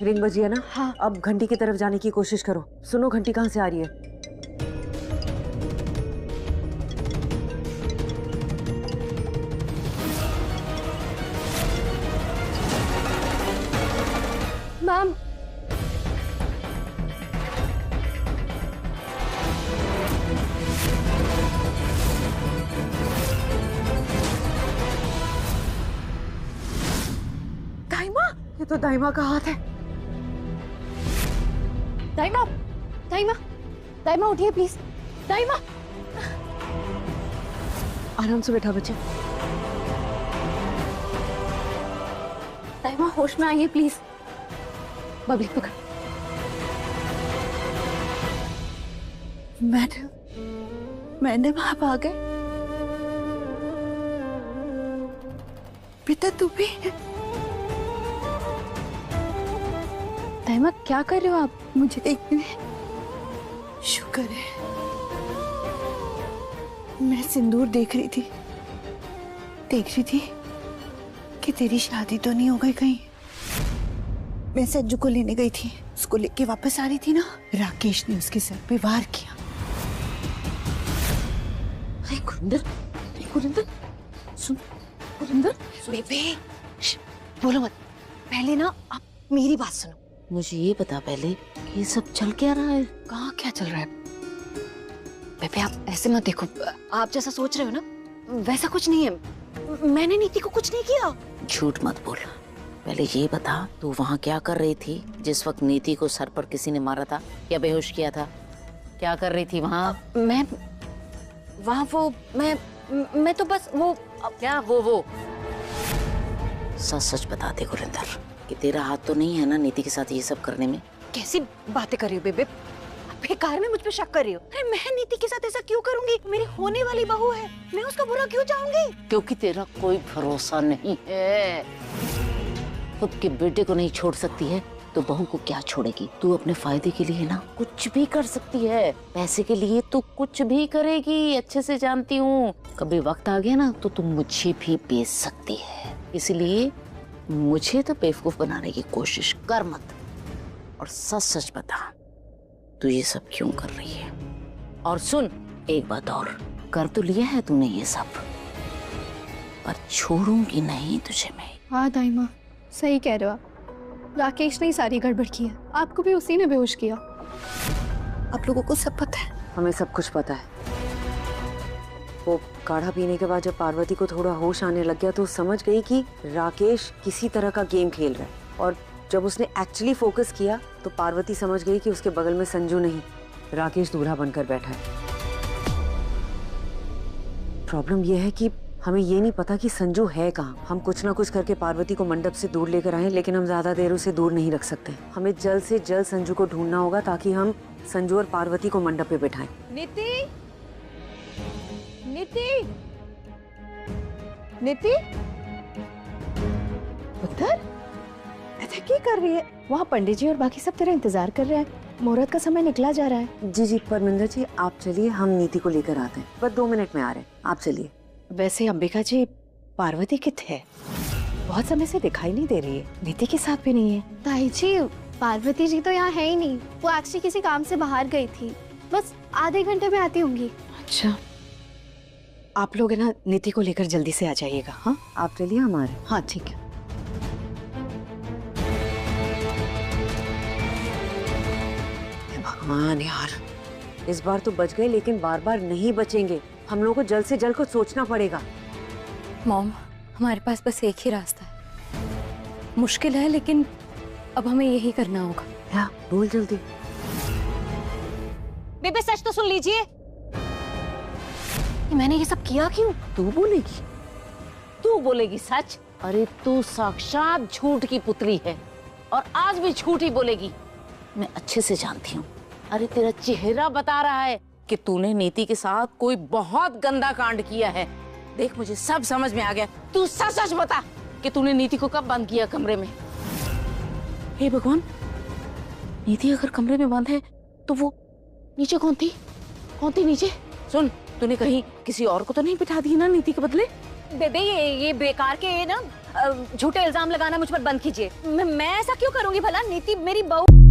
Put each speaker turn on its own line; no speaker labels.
Ring बजी है ना?
हाँ।
अब घंटी की तरफ जाने की कोशिश करो। सुनो, घंटी कहाँ से आ रही है?
मैम,
दाइमा, ये तो दाइमा का हाथ है।
दाइमा, दाइमा, दाइमा उठिए प्लीज। दाइमा,
आराम से बैठा बच्चे।
दाइमा होश में आइए प्लीज। बबली पकड़।
मैडम आप आ गए? बेटा तू भी?
दाइमा क्या कर रहे हो आप?
मुझे एक मिनट। शुक्र है, मैं सिंदूर देख रही थी कि तेरी शादी तो नहीं हो गई कहीं। मैं सज्जू को लेने गई थी, उसको लेके वापस आ रही थी ना, राकेश ने उसके सर पे वार किया।
अरे गुरिंदर, गुरिंदर सुन, गुरिंदर
बेबे बोलो मत, पहले ना आप मेरी बात सुनो।
मुझे ये बता पहले कि ये सब चल क्या रहा है?
कहाँ क्या चल रहा है? बेबे आप ऐसे मत देखो, आप जैसा सोच रहे हो ना वैसा कुछ नहीं है। मैंने नीति को कुछ नहीं किया।
झूठ मत बोल। पहले ये बता तू वहाँ क्या कर रही थी जिस वक्त नीति को सर पर किसी ने मारा था या बेहोश किया था? क्या कर रही थी वहाँ?
मैं वहाँ मैं तो बस वो
क्या वो? सच सच बता दे गुरिंदर कि तेरा हाथ तो नहीं है ना नीति के साथ ये सब करने में?
कैसी बातें कर रही हो बेबे? बेकार में मुझ पे शक कर रही हो। अरे मैं नीति के साथ ऐसा क्यों करूंगी? मेरी होने वाली बहू है, मैं उसका बुरा क्यों चाहूंगी?
क्योंकि तेरा कोई भरोसा नहीं है। खुद के बेटे को नहीं छोड़ सकती है तो बहू को क्या छोड़ेगी? तू अपने फायदे के लिए ना कुछ भी कर सकती है। पैसे के लिए तू कुछ भी करेगी, अच्छे से जानती हूँ। कभी वक्त आ गया ना तो तू मुझे भी बेच सकती है। इसलिए मुझे तो बेवकूफ बनाने की कोशिश कर मत। और सच सच बता तू ये सब क्यों कर रही है? और सुन एक बात और, कर तो लिया है तूने ये सब, पर छोड़ूंगी नहीं तुझे मैं।
हाँ दाइमा, सही कह रहे हो आप। राकेश ने ही सारी गड़बड़ की है, आपको भी उसी ने बेहोश किया।
आप लोगों को सब पता है?
हमें सब कुछ पता है। वो काढ़ा पीने के बाद जब पार्वती को थोड़ा होश आने लग गया तो समझ गई कि राकेश किसी तरह का गेम खेल रहा है। और जब उसने एक्चुअली फोकस किया तो पार्वती समझ गई कि उसके बगल में संजू नहीं, राकेश दूल्हा बनकर बैठा है। प्रॉब्लम यह है कि हमें ये नहीं पता कि संजू है कहाँ। हम कुछ ना कुछ करके पार्वती को मंडप से दूर लेकर आए, लेकिन हम ज्यादा देर उसे दूर नहीं रख सकते। हमें जल्द से जल्द संजू को ढूंढना होगा ताकि हम संजू और पार्वती को मंडप पे बिठाएं।
नीति, नीति, नीति,
उत्तर ऐसा क्या कर रही है? वहाँ पंडित जी और बाकी सब तेरा इंतजार कर रहे हैं। मुहूर्त का समय निकला जा रहा है।
जी परमिंदर जी आप चलिए, हम नीति को लेकर आते हैं। बस 2 मिनट में आ रहे हैं, आप चलिए।
वैसे अंबिका जी, पार्वती किथे है? बहुत समय से दिखाई नहीं दे रही है। नीति के साथ भी नहीं है।
ताई जी, पार्वती जी तो यहाँ है ही नहीं। वो एक्चुअली किसी काम से बाहर गई थी, बस आधे घंटे में आती होंगी।
अच्छा, आप लोग है ना नीति को लेकर जल्दी से आ जाइएगा। हाँ
आप चलिए, हम आ रहे हैं।
हाँ ठीक है।
भगवान यार, इस बार तो बच गए लेकिन बार बार नहीं बचेंगे। हम लोगों को जल्द से जल्द कुछ सोचना पड़ेगा।
मॉम, हमारे पास बस एक ही रास्ता है। मुश्किल है लेकिन अब हमें यही करना होगा।
क्या बोल जल्दी।
बेबे सच तो सुन लीजिए, मैंने ये सब किया क्यों?
तू बोलेगी? तू बोलेगी सच? अरे तू साक्षात झूठ की पुतली है और आज भी झूठ ही बोलेगी। मैं अच्छे से जानती हूँ। अरे तेरा चेहरा बता रहा है कि तूने नीति के साथ कोई बहुत गंदा कांड किया है। देख मुझे सब समझ में आ गया। तू सच सच बता कि तूने नीति को कब बंद किया कमरे में? हे भगवान, नीति अगर कमरे में बंद है तो वो नीचे कौन थी? कौन थी नीचे? सुन, तूने कहीं किसी और को तो नहीं बिठा दी ना नीति के बदले?
बेबे ये बेकार के ना
झूठे इल्जाम लगाना मुझ पर बंद कीजिए। मैं ऐसा क्यों करूंगी भला? नीति मेरी बहू